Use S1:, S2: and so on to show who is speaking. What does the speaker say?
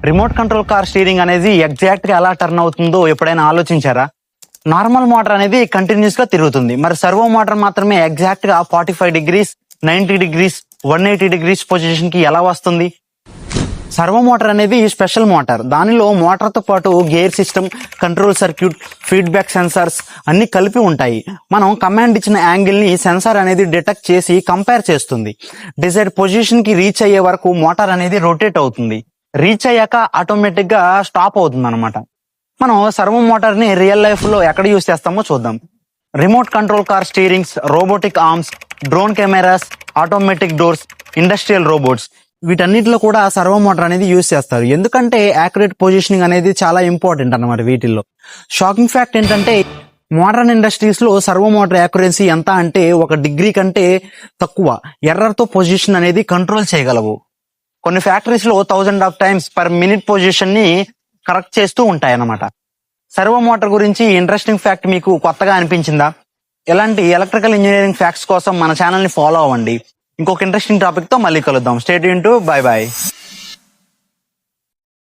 S1: Remote control car steering అనేది exact గా ఎలా టర్న్ అవుతుందో ఎప్పుడైనా ఆలోచించారా? నార్మల్ మోటార్ అనేది కంటిన్యూస్ గా తిరుగుతుంది, మరి సర్వో మోటార్ మాత్రమే ఎగ్జాక్ట్ గా 45 డిగ్రీస్, 90 డిగ్రీస్, 180 డిగ్రీస్ పొజిషన్ కి ఎలా వస్తుంది? సర్వో మోటార్ అనేది స్పెషల్ మోటార్. దానిలో మోటార్ తో పాటు gear system, control circuit, feedback sensors అన్ని కలిపి ఉంటాయి. మనం కమాండ్ ఇచ్చిన యాంగిల్ ని సెన్సార్ అనేది డిటెక్ట్ చేసి కంపేర్ చేస్తుంది. డిజైర్డ్ పొజిషన్ కి రీచ్ అయ్యే వరకు మోటార్ అనేది రొటేట్ అవుతుంది. రీచ్ అయ్యాక ఆటోమేటిక్ గా స్టాప్ అవుతుంది అనమాట. మనం సర్వో మోటార్ ని రియల్ లైఫ్ లో ఎక్కడ యూస్ చేస్తామో చూద్దాం. Remote control car steerings, robotic arms, drone cameras, automatic doors, industrial robots, వీటన్నిటిలో కూడా సర్వో మోటార్ అనేది యూస్ చేస్తారు. ఎందుకంటే యాక్యురేట్ పొజిషనింగ్ అనేది చాలా ఇంపార్టెంట్ అన్నమాట వీటిల్లో. షాకింగ్ ఫ్యాక్ట్ ఏంటంటే మోడర్న్ ఇండస్ట్రీస్ లో సర్వో మోటార్ యాక్యురసీ ఎంత అంటే 1 డిగ్రీ కంటే తక్కువ ఎర్రర్ తో పొజిషన్ అనేది కంట్రోల్ చేయగలవు. కొన్ని ఫ్యాక్టరీస్ లో 1000 times per minute పొజిషన్ ని కరెక్ట్ చేస్తూ ఉంటాయన్నమాట. సర్వో మోటార్ గురించి ఇంట్రెస్టింగ్ ఫ్యాక్ట్ మీకు కొత్తగా అనిపించిందా? ఇలాంటి ఎలక్ట్రికల్ ఇంజనీరింగ్ ఫ్యాక్ట్స్ కోసం మన ఛానల్ ని ఫాలో అవ్వండి. ఇంకొక ఇంట్రెస్టింగ్ టాపిక్ తో మళ్ళీ కలుద్దాం. Stay tune to buy by.